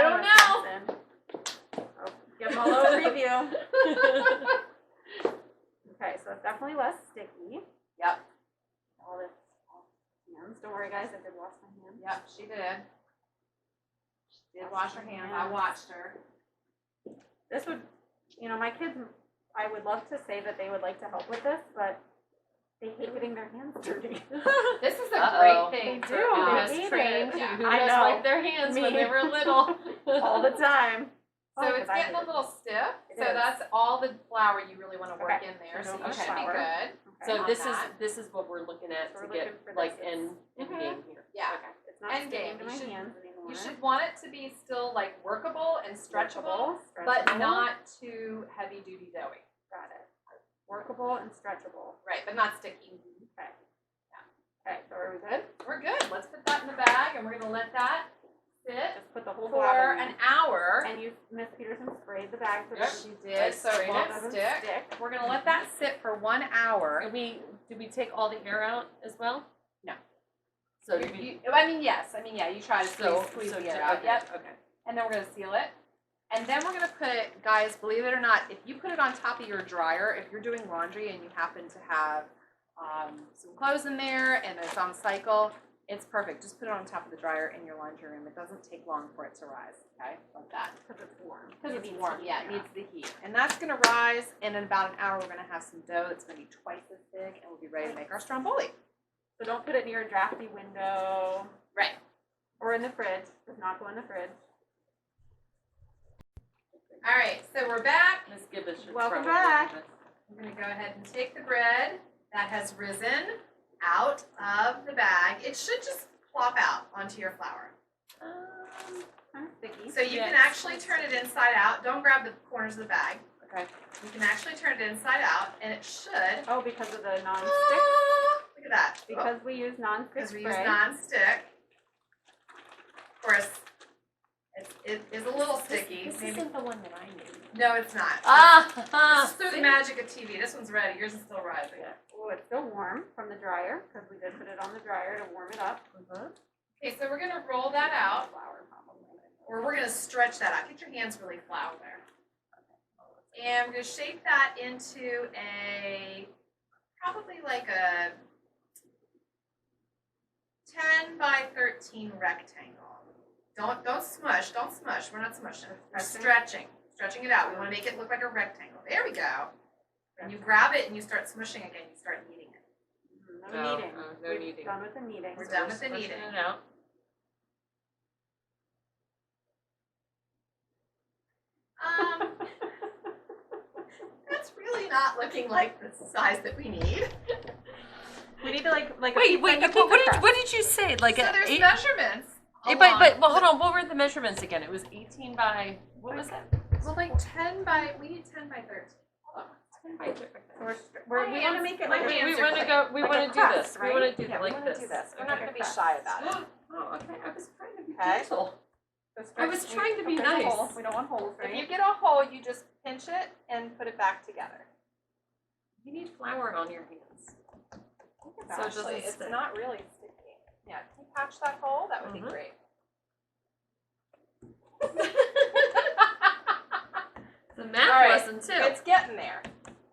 Speaker 1: don't know.
Speaker 3: I'll give them a little preview. Okay, so it's definitely less sticky.
Speaker 1: Yep.
Speaker 3: All this hands. Don't worry, guys. I did wash my hands.
Speaker 1: Yep, she did. She did wash her hands. I watched her.
Speaker 3: This would, my kids. I would love to say that they would like to help with this, but They hate getting their hands dirty.
Speaker 1: This is a
Speaker 2: Uh-oh.
Speaker 1: great thing.
Speaker 3: They
Speaker 1: for,
Speaker 3: do.
Speaker 2: Who
Speaker 3: They
Speaker 2: has
Speaker 3: hate
Speaker 2: trained
Speaker 3: it.
Speaker 2: you? Who
Speaker 3: I
Speaker 2: has
Speaker 3: know.
Speaker 2: wiped their hands when
Speaker 3: Me.
Speaker 2: they were little?
Speaker 3: All the time.
Speaker 1: So
Speaker 3: Oh,
Speaker 1: it's
Speaker 3: 'cause I
Speaker 1: getting a
Speaker 3: hate it.
Speaker 1: little stiff.
Speaker 3: It
Speaker 1: So
Speaker 3: is.
Speaker 1: that's all the flour you really want to work
Speaker 3: Okay.
Speaker 1: in there.
Speaker 3: So
Speaker 1: So
Speaker 3: no
Speaker 1: you should be
Speaker 3: flour.
Speaker 1: good.
Speaker 2: So
Speaker 1: on
Speaker 2: this
Speaker 1: that.
Speaker 2: is what we're looking at
Speaker 3: So
Speaker 2: to
Speaker 3: we're
Speaker 2: get
Speaker 3: looking for
Speaker 2: like
Speaker 3: this.
Speaker 2: end
Speaker 1: Mhm.
Speaker 2: game here.
Speaker 1: Yeah.
Speaker 2: Okay.
Speaker 3: It's not
Speaker 1: End
Speaker 3: sticking
Speaker 1: game.
Speaker 3: to
Speaker 1: You
Speaker 3: my
Speaker 1: should-
Speaker 3: hands anymore.
Speaker 1: You should want it to be still like workable and stretchable, but
Speaker 3: stretchable.
Speaker 1: not too heavy duty doughy.
Speaker 3: Got it. Workable and stretchable.
Speaker 1: Right, but not sticky.
Speaker 3: Okay. Okay, so are we good?
Speaker 1: We're good. Let's put that in the bag and we're gonna let that sit
Speaker 3: Just put the whole
Speaker 1: for
Speaker 3: blob in
Speaker 1: an
Speaker 3: there.
Speaker 1: hour.
Speaker 3: And you, Miss Peterson, sprayed the bag so
Speaker 2: Yep.
Speaker 3: that
Speaker 1: She did, so it
Speaker 2: Sprayed
Speaker 1: won't
Speaker 3: doesn't
Speaker 1: stick. We're gonna let that sit for 1 hour.
Speaker 2: Did we take all the air out as well?
Speaker 1: No.
Speaker 2: So did we?
Speaker 1: I mean, yes. I mean, yeah. You try to squeeze the air out.
Speaker 2: okay,
Speaker 1: Yep.
Speaker 2: Okay.
Speaker 1: And then we're gonna seal it. And then we're gonna put, guys, believe it or not, if you put it on top of your dryer, if you're doing laundry and you happen to have some clothes in there and it's on cycle, it's perfect. Just put it on top of the dryer in your laundry room. It doesn't take long for it to rise. Okay, like that.
Speaker 3: because it's warm.
Speaker 1: Because
Speaker 3: It
Speaker 1: it's
Speaker 3: needs
Speaker 1: warm,
Speaker 3: heat,
Speaker 1: yeah, it needs the heat. And that's gonna rise, and in about an hour, we're gonna have some dough that's gonna be twice as big, and we'll be ready to make our stromboli.
Speaker 3: So don't put it near a drafty window.
Speaker 1: Right.
Speaker 3: Or in the fridge. Does not go in the fridge.
Speaker 1: All right, so we're back.
Speaker 2: Miss Gibbons should
Speaker 3: Welcome
Speaker 2: probably
Speaker 3: back.
Speaker 2: do this.
Speaker 1: I'm gonna go ahead and take the bread that has risen out of the bag. It should just plop out onto your flour.
Speaker 3: Kind of sticky.
Speaker 1: So you can
Speaker 2: Yeah.
Speaker 1: actually turn it inside out. Don't grab the corners of the bag.
Speaker 2: Okay.
Speaker 1: You can actually turn it inside out, and it should.
Speaker 3: Oh, because of the non-stick?
Speaker 1: Look at that.
Speaker 3: Because we use non-stick
Speaker 1: Because we
Speaker 3: spray.
Speaker 1: use non-stick. Of course, it is a little sticky.
Speaker 2: This
Speaker 1: Maybe.
Speaker 2: isn't the one that I made.
Speaker 1: No, it's not.
Speaker 2: Ah.
Speaker 1: This is through the magic of TV. This one's ready. Yours is still rising.
Speaker 3: Oh, it's still warm from the dryer because we did put it on the dryer to warm it up.
Speaker 1: Okay, so we're gonna roll that out,
Speaker 3: Flour probably.
Speaker 1: or we're gonna stretch that out. Get your hands really flat there. And we're gonna shape that into probably like a 10 by 13 rectangle. Don't smush. We're not smushing. We're stretching it out. We want to make it look like a rectangle. There we go. And you grab it and you start smushing again. You start kneading it.
Speaker 3: No kneading.
Speaker 2: no
Speaker 3: We're
Speaker 2: kneading.
Speaker 3: done with the kneading.
Speaker 1: We're done with the
Speaker 2: Pushing
Speaker 1: kneading.
Speaker 2: it out.
Speaker 1: That's really not looking like the size that we need.
Speaker 3: We need to like a
Speaker 2: Wait,
Speaker 3: pizza-
Speaker 2: wait.
Speaker 3: like a
Speaker 2: What,
Speaker 3: pizza
Speaker 2: what did
Speaker 3: crust.
Speaker 2: what did you say? Like
Speaker 1: So
Speaker 2: a
Speaker 1: there's
Speaker 2: eight,
Speaker 1: measurements.
Speaker 2: but hold on. What were the measurements again? It was 18 by what was it?
Speaker 1: Well, like 10 by, we need 10 by 13. Hold on.
Speaker 2: 10 by 13.
Speaker 3: We want to make it
Speaker 1: my
Speaker 3: like
Speaker 1: hands
Speaker 2: We
Speaker 1: are
Speaker 2: want to
Speaker 1: clean.
Speaker 2: go. We
Speaker 3: like a
Speaker 2: want to do
Speaker 3: crust,
Speaker 2: this. We
Speaker 3: right?
Speaker 2: want to do
Speaker 3: Yeah, we
Speaker 2: like
Speaker 3: wanna
Speaker 2: this.
Speaker 3: do this. We're
Speaker 2: Okay.
Speaker 3: not gonna be shy about it.
Speaker 2: Oh, okay. I was trying to be
Speaker 3: Okay.
Speaker 2: gentle.
Speaker 3: So
Speaker 2: I was
Speaker 3: stretch-
Speaker 2: trying to be
Speaker 3: if there's a
Speaker 2: nice.
Speaker 3: hole, we don't want holes,
Speaker 1: If you
Speaker 3: right?
Speaker 1: get a hole, you just pinch it and put it back together.
Speaker 2: You need flour on your hands. So it
Speaker 1: Actually,
Speaker 2: doesn't
Speaker 1: it's
Speaker 2: stick.
Speaker 1: not really sticky. Yeah, can you patch that hole? That would be
Speaker 2: Mhm.
Speaker 1: great.
Speaker 2: The math
Speaker 1: All right.
Speaker 2: lesson too.
Speaker 1: It's getting there.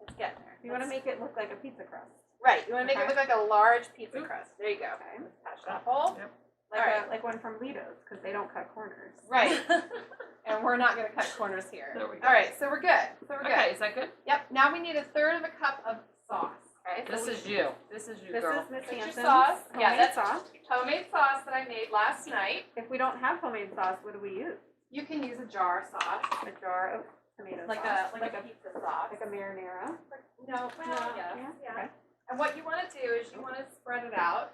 Speaker 1: It's getting there.
Speaker 3: You want to make it look like a pizza crust.
Speaker 1: Right, you want to make it
Speaker 3: Okay.
Speaker 1: look like a large pizza
Speaker 2: Oop.
Speaker 1: crust. There you go.
Speaker 3: Okay.
Speaker 1: Let's patch that hole.
Speaker 2: Yep.
Speaker 3: Like
Speaker 1: All right.
Speaker 3: like one from Lido's because they don't cut corners.
Speaker 1: Right, and we're not going to cut corners here.
Speaker 2: There we go.
Speaker 1: All right, so we're good.
Speaker 2: Okay, is that good?
Speaker 1: Yep, now we need 1/3 of a cup of sauce. Okay, so
Speaker 2: This is you. This is you,
Speaker 3: This
Speaker 2: girl.
Speaker 3: is Miss
Speaker 1: That's your
Speaker 3: Hanson's
Speaker 1: sauce. Yeah,
Speaker 3: homemade
Speaker 1: that's
Speaker 3: sauce.
Speaker 1: homemade sauce that I made last night.
Speaker 3: If we don't have homemade sauce, what do we use?
Speaker 1: You can use a jar sauce,
Speaker 3: A jar of tomato
Speaker 1: like
Speaker 3: sauce.
Speaker 1: a pizza sauce.
Speaker 3: like a marinara.
Speaker 1: No, well, yes,
Speaker 3: Yeah.
Speaker 1: yeah.
Speaker 3: Okay.
Speaker 1: And what you want to do is you want to spread it out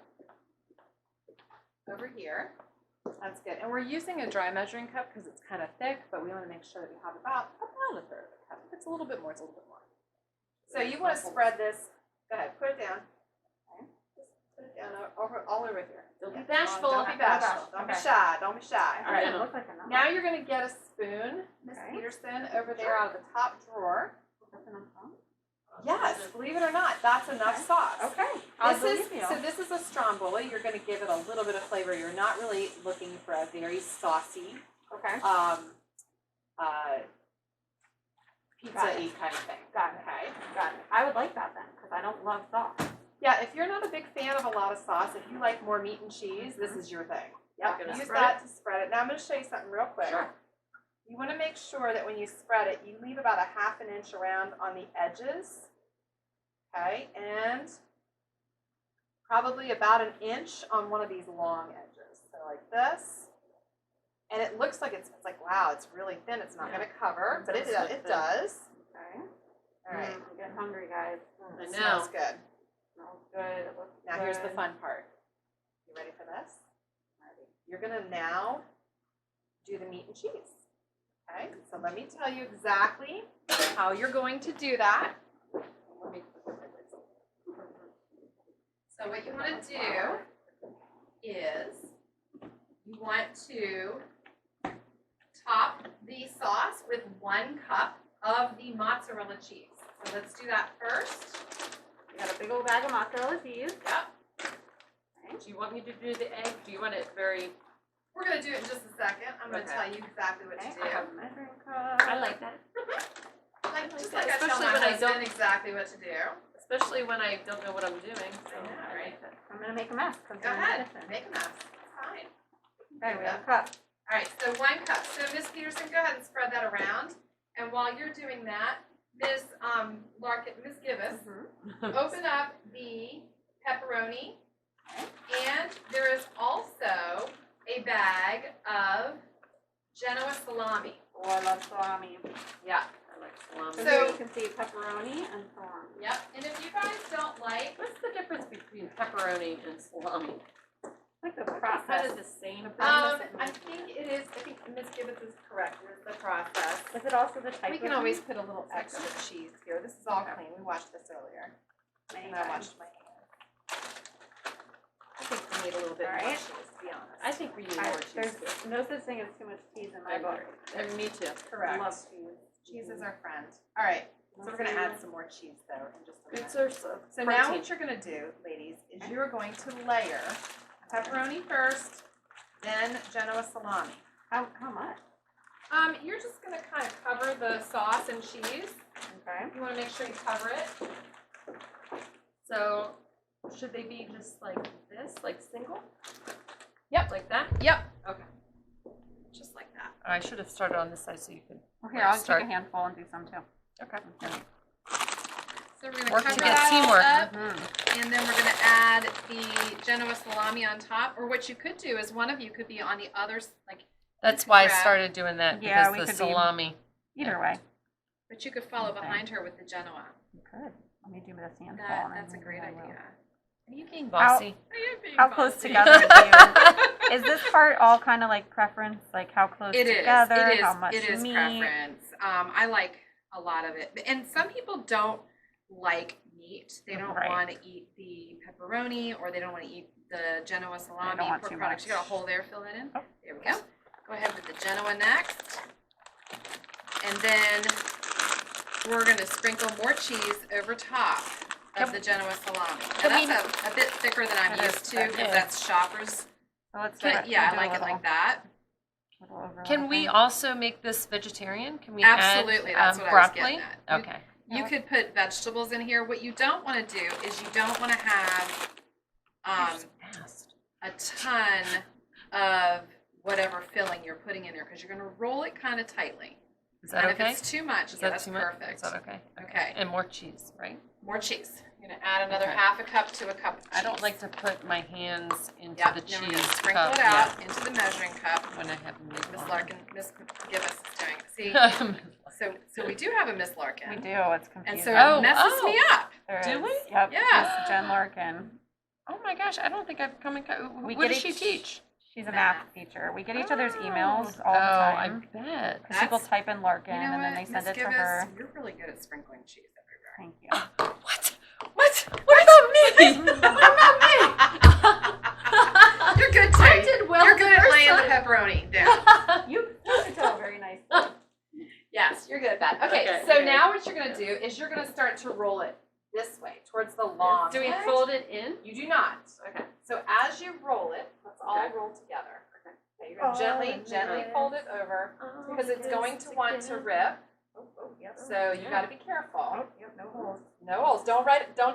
Speaker 1: over here. That's good. And we're using a dry measuring cup because it's kind of thick, but we want to make sure that we have about 1/3 of a cup. If it's a little bit more, it's a little bit more. So you want to spread this. Go ahead, put it down. Okay. Just put it down all over here.
Speaker 2: Don't be
Speaker 1: Yeah.
Speaker 2: bashful.
Speaker 1: Don't be bashful. Don't be
Speaker 3: Okay.
Speaker 1: shy. Don't be shy. All
Speaker 3: All
Speaker 1: right.
Speaker 3: right. Look like enough.
Speaker 1: Now you're going to get a spoon, Miss
Speaker 3: Okay.
Speaker 1: Peterson, over there out of the top drawer.
Speaker 3: That's enough, huh?
Speaker 1: Yes, believe it or not, that's enough sauce.
Speaker 3: Okay. I'll
Speaker 1: This is
Speaker 3: believe you.
Speaker 1: so. This is a Stromboli. You're going to give it a little bit of flavor. You're not really looking for a very saucy,
Speaker 3: Okay.
Speaker 1: pizza-y kind of thing.
Speaker 3: Got it.
Speaker 1: Okay.
Speaker 3: Got it. I would like that then because I don't love sauce.
Speaker 1: Yeah, if you're not a big fan of a lot of sauce, if you like more meat and cheese, this is your thing.
Speaker 2: You're
Speaker 1: Yep.
Speaker 2: gonna
Speaker 1: Use
Speaker 2: spread
Speaker 1: that to spread it. Now I'm going to show you something real quick.
Speaker 2: Sure.
Speaker 1: You want to make sure that when you spread it, you leave about a 1/2 inch around on the edges. Okay, and probably about an inch on one of these long edges. So like this. And it looks like it's like, wow, it's really thin. It's not going to cover, but it does.
Speaker 3: Okay.
Speaker 1: All right.
Speaker 3: I'm getting hungry, guys.
Speaker 2: I
Speaker 1: It
Speaker 2: know.
Speaker 1: smells good.
Speaker 3: Smells good. It looks
Speaker 1: Now
Speaker 3: good.
Speaker 1: here's the fun part. You ready for this? Ready. You're going to now do the meat and cheese. Okay, so let me tell you exactly how you're going to do that. Let me. So what you want to do is you want to top the sauce with 1 cup of the mozzarella cheese. So let's do that first.
Speaker 3: We got a big old bag of mozzarella cheese.
Speaker 1: Yep.
Speaker 2: Do you want me to do the egg? Do you want it very?
Speaker 1: We're going to do it in just a second. I'm going to
Speaker 2: Okay.
Speaker 1: tell you exactly what to
Speaker 3: Okay,
Speaker 1: do.
Speaker 3: I have a measuring cup.
Speaker 2: I like that.
Speaker 1: Just
Speaker 2: that.
Speaker 1: like I tell
Speaker 2: Especially
Speaker 1: my
Speaker 2: when I
Speaker 1: husband
Speaker 2: don't-
Speaker 1: exactly what to do.
Speaker 2: Especially when I don't know what I'm doing. So
Speaker 1: I know,
Speaker 2: I
Speaker 1: right?
Speaker 2: like that.
Speaker 3: I'm gonna make a mess.
Speaker 1: Go ahead. Make a mess. It's fine.
Speaker 3: Okay, we have a cup.
Speaker 1: All right, so 1 cup. So Miss Peterson, go ahead and spread that around. And while you're doing that, Miss Larkin, Miss Gibbous, open up the pepperoni. And there is also a bag of Genoa salami.
Speaker 3: Oh, I love salami.
Speaker 1: Yeah.
Speaker 2: I like salami.
Speaker 3: So,
Speaker 1: So-
Speaker 3: here you can see pepperoni and salami.
Speaker 1: Yep. And if you guys don't like,
Speaker 2: What's the difference between pepperoni and salami?
Speaker 3: Like the
Speaker 2: Kind
Speaker 3: process.
Speaker 2: of the same.
Speaker 1: I think it is. I think Miss Gibbous is correct. It is the process.
Speaker 3: Is it also the type
Speaker 1: We
Speaker 3: of
Speaker 1: can always put a little extra cheese here. This is all clean. We washed this earlier.
Speaker 3: many
Speaker 1: And I
Speaker 3: times?
Speaker 1: washed my hands. I think we need a little bit more
Speaker 3: Alright.
Speaker 1: cheese, to be honest.
Speaker 2: I think we need more cheese.
Speaker 3: There's no such thing as too much cheese in my
Speaker 2: I
Speaker 3: book.
Speaker 2: agree. And me too.
Speaker 1: Correct.
Speaker 3: I love cheese.
Speaker 1: Cheese is our friend. All right. So we're going to add some more cheese, though, in just a
Speaker 2: Good
Speaker 1: minute.
Speaker 2: source of
Speaker 1: So now
Speaker 2: protein.
Speaker 1: what you're going to do, ladies, is you're going to layer pepperoni first, then Genoa salami.
Speaker 3: How much?
Speaker 1: You're just going to kind of cover the sauce and cheese.
Speaker 3: Okay.
Speaker 1: You want to make sure you cover it.
Speaker 2: So, should they be just like this, like single?
Speaker 1: Yep.
Speaker 2: Like that?
Speaker 1: Yep.
Speaker 2: Okay.
Speaker 1: Just like that.
Speaker 2: I should have started on this side so you could.
Speaker 3: Well, here, I'll
Speaker 2: Start.
Speaker 3: take a handful and do some too.
Speaker 2: Okay.
Speaker 1: So we're going to
Speaker 2: Work
Speaker 1: cover
Speaker 2: together.
Speaker 1: that all
Speaker 2: Teamwork.
Speaker 1: up. And then we're going to add the Genoa salami on top. Or what you could do is one of you could be on the other, like,
Speaker 2: That's why I
Speaker 1: Grab.
Speaker 2: started doing that
Speaker 3: Yeah,
Speaker 2: because
Speaker 3: we
Speaker 2: the
Speaker 3: could be-
Speaker 2: salami.
Speaker 3: Either way.
Speaker 1: but you could follow
Speaker 3: Okay.
Speaker 1: behind her with the Genoa.
Speaker 3: You could. Let me do this handful.
Speaker 1: That,
Speaker 3: and
Speaker 1: that's a
Speaker 3: then
Speaker 1: great
Speaker 3: I will.
Speaker 1: idea.
Speaker 2: Are you being bossy?
Speaker 3: How close together do you? Is this part all kind of like preference? Like how close
Speaker 1: It is.
Speaker 3: together?
Speaker 1: It is.
Speaker 3: How much
Speaker 1: It is
Speaker 3: meat?
Speaker 1: preference. I like a lot of it, and some people don't like meat. They don't
Speaker 3: Right.
Speaker 1: want to eat the pepperoni, or they don't want to eat the Genoa salami.
Speaker 3: don't want
Speaker 1: Pork
Speaker 3: too
Speaker 1: products. You
Speaker 3: much.
Speaker 1: got a hole there. Fill it in.
Speaker 3: Oh.
Speaker 1: There we go. Go ahead with the Genoa next, and then we're going to sprinkle more cheese over top of the Genoa salami.
Speaker 2: Can
Speaker 1: Now
Speaker 2: we-
Speaker 1: that's a bit thicker than I'm
Speaker 3: That is
Speaker 1: used to
Speaker 3: thick.
Speaker 1: because
Speaker 2: Yeah.
Speaker 1: that's Shoppers.
Speaker 3: So let's do it.
Speaker 1: Yeah, I
Speaker 3: We'll do a
Speaker 1: like it
Speaker 3: little-
Speaker 1: like that.
Speaker 3: little overlap
Speaker 2: Can we
Speaker 3: there.
Speaker 2: also make this vegetarian? Can we
Speaker 1: Absolutely,
Speaker 2: add
Speaker 1: that's what I was
Speaker 2: broccoli?
Speaker 1: getting at.
Speaker 2: Okay.
Speaker 1: You could put vegetables in here. What you don't want to do is you don't want to have
Speaker 2: Fast.
Speaker 1: a ton of whatever filling you're putting in there because you're going to roll it kind of tightly.
Speaker 2: Is that
Speaker 1: And
Speaker 2: okay?
Speaker 1: if it's too much,
Speaker 2: Is
Speaker 1: yeah,
Speaker 2: that
Speaker 1: that's
Speaker 2: too much?
Speaker 1: perfect.
Speaker 2: Is that okay?
Speaker 1: Okay.
Speaker 2: And more cheese, right?
Speaker 1: More cheese. You're going to add another
Speaker 2: Okay.
Speaker 1: half a cup to a cup of cheese.
Speaker 2: I don't like to put my hands into
Speaker 1: Yeah,
Speaker 2: the
Speaker 1: then we're
Speaker 2: cheese
Speaker 1: gonna sprinkle
Speaker 2: cup
Speaker 1: it out into the measuring cup.
Speaker 2: when I have meat.
Speaker 1: Miss
Speaker 2: on
Speaker 1: Larkin, Miss Gibbous is doing it. See,
Speaker 2: it.
Speaker 1: so we do have a Miss Larkin.
Speaker 3: We do. It's confusing.
Speaker 1: And so
Speaker 2: Oh,
Speaker 1: it messes me up.
Speaker 3: There
Speaker 2: Do
Speaker 3: is.
Speaker 2: we?
Speaker 3: Yep.
Speaker 1: Yeah.
Speaker 3: Miss Jen Larkin.
Speaker 2: Oh my gosh, I don't think I've come in.
Speaker 3: We
Speaker 2: What
Speaker 3: get
Speaker 2: does she
Speaker 3: each-
Speaker 2: teach?
Speaker 3: She's a
Speaker 1: Math.
Speaker 3: math teacher. We get each other's emails
Speaker 2: Oh.
Speaker 3: all the
Speaker 2: Oh,
Speaker 3: time.
Speaker 2: I bet.
Speaker 3: Because people
Speaker 1: That's-
Speaker 3: type in Larkin
Speaker 1: You know
Speaker 3: and then
Speaker 1: what,
Speaker 3: they send
Speaker 1: Miss
Speaker 3: it to
Speaker 1: Gibbous,
Speaker 3: her.
Speaker 1: You're really good at sprinkling cheese everywhere.
Speaker 3: Thank you.
Speaker 2: What? What about me?
Speaker 1: What about me? You're good too.
Speaker 2: I did well
Speaker 1: You're
Speaker 2: the
Speaker 1: good at
Speaker 2: first
Speaker 1: laying the
Speaker 2: time.
Speaker 1: pepperoni down.
Speaker 3: You can tell very nicely.
Speaker 1: Yes, you're good at that. Okay,
Speaker 2: Okay,
Speaker 1: so
Speaker 2: okay.
Speaker 1: now what you're gonna do is you're gonna start to roll it this way towards the long.
Speaker 2: Do we
Speaker 1: edge.
Speaker 2: fold it in?
Speaker 1: You do not.
Speaker 2: Okay.
Speaker 1: So as you roll it, let's all
Speaker 2: Okay.
Speaker 1: roll together. Okay, you're gonna
Speaker 3: Oh,
Speaker 1: gently
Speaker 3: nice.
Speaker 1: fold it over because it's going to want to rip.
Speaker 3: Yep.
Speaker 1: So you got to be careful.
Speaker 3: Oh, yep, no holes.
Speaker 1: No holes. Don't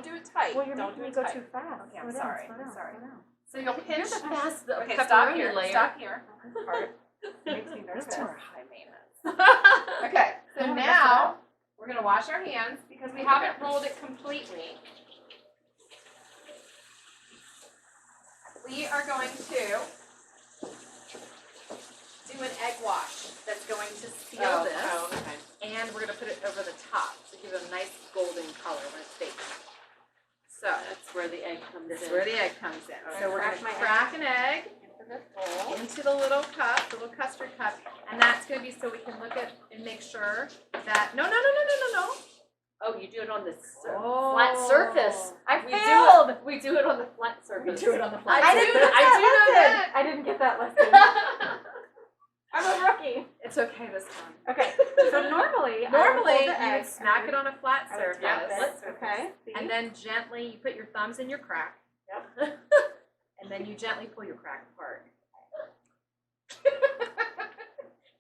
Speaker 1: do it tight.
Speaker 3: Well, you're
Speaker 1: don't
Speaker 3: making
Speaker 1: do
Speaker 3: me
Speaker 1: it
Speaker 3: go
Speaker 1: tight.
Speaker 3: too fast.
Speaker 1: Okay, I'm
Speaker 3: Slow down,
Speaker 1: sorry.
Speaker 3: slow
Speaker 1: I'm
Speaker 3: down,
Speaker 1: sorry.
Speaker 3: slow down.
Speaker 1: So you'll
Speaker 2: You're
Speaker 1: pinch.
Speaker 2: the best
Speaker 1: Okay,
Speaker 2: pepperoni
Speaker 1: stop here.
Speaker 2: layer.
Speaker 1: Stop here.
Speaker 3: This part makes me nervous.
Speaker 1: Those two are high maintenance. Okay, so
Speaker 3: Oh,
Speaker 1: now we're gonna wash our hands because we haven't rolled it completely. we are going to do an egg wash that's going to seal this.
Speaker 2: Okay.
Speaker 1: And we're going to put it over the top to give it a nice golden color when it's baked. So
Speaker 2: That's where the egg comes
Speaker 1: this is
Speaker 2: in.
Speaker 1: where the egg comes in.
Speaker 3: Okay,
Speaker 1: So we're going
Speaker 3: crack
Speaker 1: to
Speaker 3: my
Speaker 1: crack an egg
Speaker 3: Into this bowl.
Speaker 1: into the little cup, the little custard cup, and that's going to be so we can look at and make sure that no.
Speaker 2: Oh, you do it on the
Speaker 1: Oh.
Speaker 2: flat surface.
Speaker 3: I
Speaker 2: We
Speaker 3: failed.
Speaker 2: We do it on the flat surface.
Speaker 1: on the flat.
Speaker 3: I didn't get
Speaker 2: I do know
Speaker 3: that
Speaker 2: that.
Speaker 3: lesson. I didn't get that lesson. I'm a rookie.
Speaker 1: It's okay this time.
Speaker 3: Okay, so normally I would
Speaker 1: Normally,
Speaker 3: hold
Speaker 1: you
Speaker 3: the
Speaker 1: would
Speaker 3: egg
Speaker 1: smack it on a flat
Speaker 3: I would
Speaker 1: surface,
Speaker 3: tap it. Okay. See?
Speaker 1: and then gently you put your thumbs in your crack.
Speaker 3: Yep.
Speaker 1: And then you gently pull your crack apart.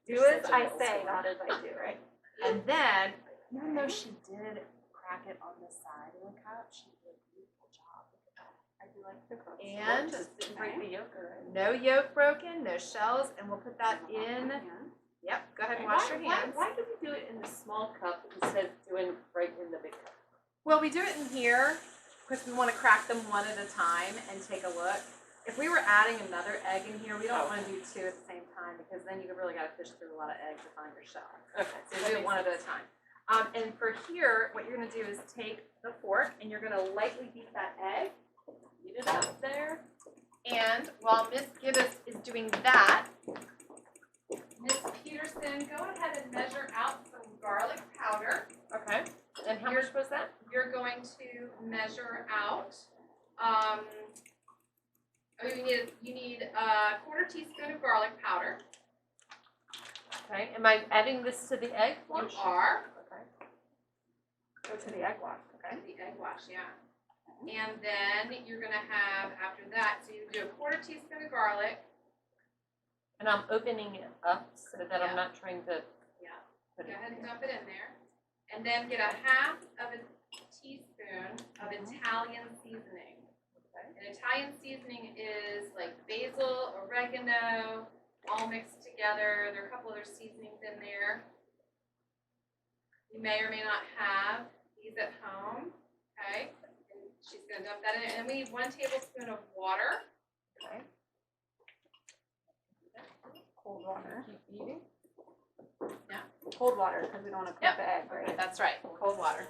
Speaker 3: do
Speaker 1: You're
Speaker 3: as
Speaker 1: such a
Speaker 3: I
Speaker 1: middle
Speaker 3: say,
Speaker 1: schooler.
Speaker 3: not as I do, right?
Speaker 1: And then, even though she did crack it on the side of the cup, she did a beautiful job.
Speaker 3: I do like to cook.
Speaker 1: And
Speaker 2: Just didn't break the yolk already.
Speaker 1: no yolk broken, no shells, and we'll put that in. Yep, go ahead and wash your hands.
Speaker 2: Why did we do it in the small cup instead of doing right in the big cup?
Speaker 1: Well, we do it in here because we want to crack them one at a time and take a look. If we were adding another egg in here, we don't want to do two at the same time because then you really got to fish through a lot of eggs to find your shell.
Speaker 2: Okay.
Speaker 1: So you do it one at a time. And for here, what you're going to do is take the fork and you're going to lightly beat that egg. Beat it up there. And while Miss Gibbous is doing that, Miss Peterson, go ahead and measure out some garlic powder.
Speaker 2: Okay. And how much was that?
Speaker 1: You're going to measure out. You need a quarter teaspoon of garlic powder.
Speaker 2: Okay. Am I adding this to the egg
Speaker 1: You
Speaker 2: wash?
Speaker 1: are.
Speaker 2: Okay.
Speaker 3: Go to the egg wash, okay?
Speaker 1: The egg wash, yeah. And then you're gonna have after that, so you do a quarter teaspoon of garlic.
Speaker 2: And I'm opening it up so that
Speaker 1: Yeah.
Speaker 2: I'm not trying to
Speaker 1: Yeah.
Speaker 2: put
Speaker 1: Go
Speaker 2: it
Speaker 1: ahead and
Speaker 2: in.
Speaker 1: dump it in there. And then get a half of a teaspoon of Italian seasoning. And Italian seasoning is like basil, oregano, all mixed together. There are a couple other seasonings in there. You may or may not have these at home, okay? And she's gonna dump that in, and we need 1 tablespoon of water.
Speaker 2: Okay.
Speaker 3: Cold water.
Speaker 2: Keep eating.
Speaker 3: Yeah. Cold water, because we don't want to cook
Speaker 1: Yep.
Speaker 3: the egg, right?
Speaker 1: That's right, cold water.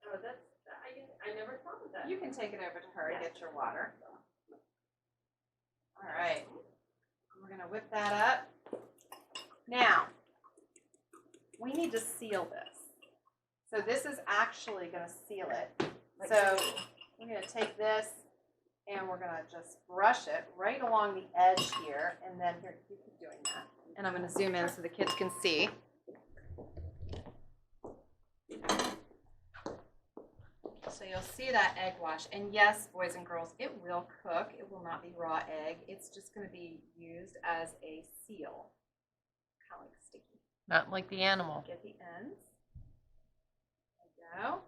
Speaker 2: Oh, I never thought of that.
Speaker 1: You can take it over to her and get your water. All right, we're gonna whip that up. Now, we need to seal this. So this is actually gonna seal it. So we're gonna take this and we're gonna just brush it right along the edge here, and then here, you keep doing that. And I'm gonna zoom in so the kids can see. So you'll see that egg wash. And yes, boys and girls, it will cook. It will not be raw egg. It's just going to be used as a seal. Kind of like sticky.
Speaker 2: Not like the animal.
Speaker 1: Get the ends. There you go.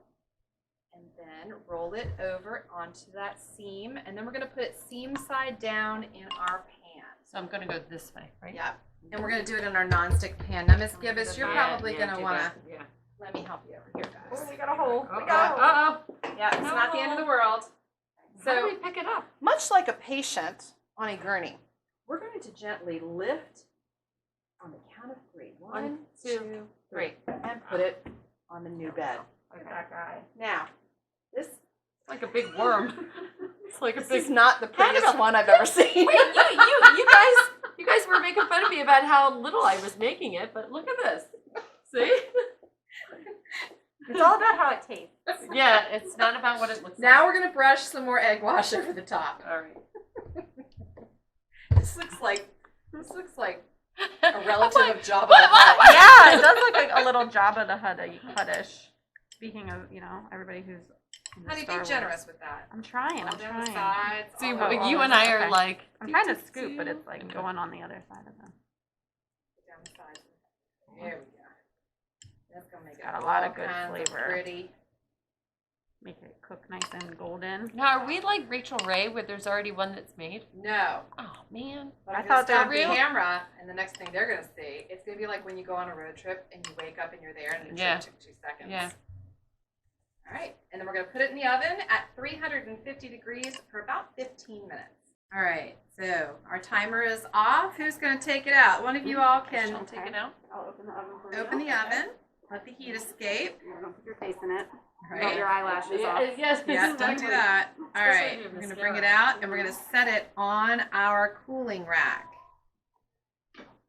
Speaker 1: And then roll it over onto that seam. And then we're going to put it seam side down in our pan.
Speaker 2: So I'm going to go this way, right?
Speaker 1: Yep. And we're going to do it in our nonstick pan. Now, Miss Gibbous, you're
Speaker 2: Yeah,
Speaker 1: probably
Speaker 2: yeah,
Speaker 1: going to
Speaker 2: do
Speaker 1: want
Speaker 2: that.
Speaker 1: to
Speaker 2: Yeah.
Speaker 1: let me help you over here, guys.
Speaker 3: Oh, we got a hole. We
Speaker 2: Uh-oh.
Speaker 3: got a hole.
Speaker 2: Uh-oh.
Speaker 1: Yeah, it's not the end of the world.
Speaker 2: How do
Speaker 1: So
Speaker 2: we pick it up?
Speaker 1: much like a patient on a gurney, we're going to gently lift on the count of 3. 1, 2, 3, and put it on the new bed.
Speaker 3: Look at that guy.
Speaker 1: Now, this
Speaker 2: It's like a big worm. It's like a
Speaker 1: this
Speaker 2: big.
Speaker 1: is not the prettiest
Speaker 2: Annabelle.
Speaker 1: one I've ever seen.
Speaker 2: Wait, you guys were making fun of me about how little I was making it, but look at this. See?
Speaker 3: It's all about how it tastes.
Speaker 2: Yeah, it's not about what it looks
Speaker 1: Now we're going to brush some more egg wash over the top.
Speaker 2: like. All right.
Speaker 1: This looks like a relative
Speaker 2: like,
Speaker 1: of Jabba the
Speaker 2: what?
Speaker 1: Hutt.
Speaker 4: Yeah, it does look like a little Jabba the Huttish. Speaking of, everybody who's into
Speaker 1: Honey,
Speaker 4: Star
Speaker 1: be
Speaker 4: Wars.
Speaker 1: generous with that.
Speaker 4: I'm trying.
Speaker 1: All
Speaker 4: I'm
Speaker 1: down the
Speaker 4: trying.
Speaker 1: sides.
Speaker 2: See,
Speaker 1: all
Speaker 2: but
Speaker 1: over.
Speaker 2: you and I are
Speaker 4: Okay.
Speaker 2: like.
Speaker 4: I'm trying to scoop, but it's like
Speaker 2: Okay.
Speaker 4: going on the other side of them.
Speaker 1: Down the sides. There we go. That's gonna make it
Speaker 4: Got a lot of
Speaker 1: all
Speaker 4: good
Speaker 1: kinds of
Speaker 4: flavor.
Speaker 1: pretty.
Speaker 4: Make it cook nice and golden.
Speaker 2: Now, are we like Rachel Ray, where there's already one that's made?
Speaker 1: No.
Speaker 2: Oh man.
Speaker 1: But
Speaker 4: I
Speaker 1: I'm
Speaker 4: thought
Speaker 1: gonna stop
Speaker 4: that
Speaker 1: the
Speaker 4: would be-
Speaker 1: camera, and the next thing they're gonna see, it's gonna be like when you go on a road trip and you wake up and you're there, and the
Speaker 2: Yeah.
Speaker 1: trip took 2 seconds.
Speaker 2: Yeah.
Speaker 1: All right, and then we're gonna put it in the oven at 350 degrees for about 15 minutes. All right, so our timer is off. Who's gonna take it out? One of you all can
Speaker 2: I'll take it out.
Speaker 3: I'll open the oven for you.
Speaker 1: open the oven, let the heat escape.
Speaker 3: Don't put your face in it.
Speaker 1: All
Speaker 3: Get
Speaker 1: right.
Speaker 3: your eyelashes off.
Speaker 2: Yes,
Speaker 1: Yeah, don't do that. All
Speaker 2: Especially
Speaker 1: right,
Speaker 2: if you have
Speaker 1: we're gonna bring it
Speaker 2: mascara.
Speaker 1: out and we're gonna set it on our cooling rack.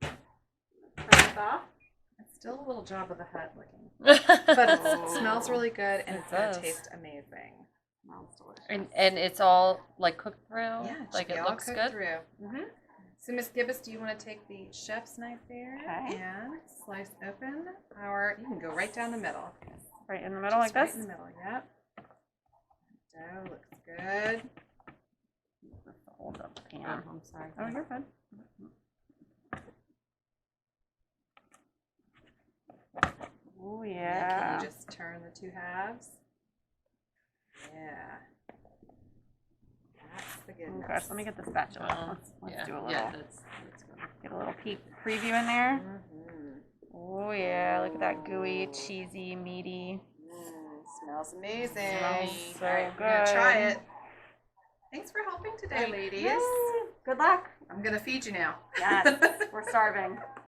Speaker 3: Turn this off.
Speaker 1: It's still a little Job of the Hutt looking, but it
Speaker 3: Oh.
Speaker 1: smells really good and
Speaker 2: It
Speaker 1: it's gonna
Speaker 2: does.
Speaker 1: taste amazing.
Speaker 3: Smells delicious.
Speaker 2: And it's all like cooked through.
Speaker 1: Yeah,
Speaker 2: Like it
Speaker 1: all
Speaker 2: looks
Speaker 1: cooked
Speaker 2: good.
Speaker 1: through. Mm-hmm. So Miss Gibbous, do you want to take the chef's knife there
Speaker 3: Okay.
Speaker 1: and slice open our? You can go right down the middle.
Speaker 3: Right in the middle
Speaker 1: Just
Speaker 3: like
Speaker 1: right
Speaker 3: this.
Speaker 1: in the middle. Yep. Dough looks good.
Speaker 3: Hold up the pan.
Speaker 1: I'm sorry.
Speaker 3: Oh, you're good. Oh
Speaker 1: And then
Speaker 3: yeah.
Speaker 1: Can you just turn the two halves? Yeah. That's the
Speaker 3: Oh
Speaker 1: goodness.
Speaker 3: gosh, let me get the spatula. Let's
Speaker 2: yeah,
Speaker 3: do a little.
Speaker 2: yeah, that's good.
Speaker 3: Get a little preview in there.
Speaker 1: Mm-hmm.
Speaker 3: Oh yeah, look at that gooey, cheesy, meaty.
Speaker 1: Smells amazing.
Speaker 3: Smells so
Speaker 1: All right, we're gonna try
Speaker 3: good.
Speaker 1: it. Thanks for helping today, ladies.
Speaker 3: Yay. Good luck.
Speaker 1: I'm gonna feed you now.
Speaker 3: Yes, we're starving.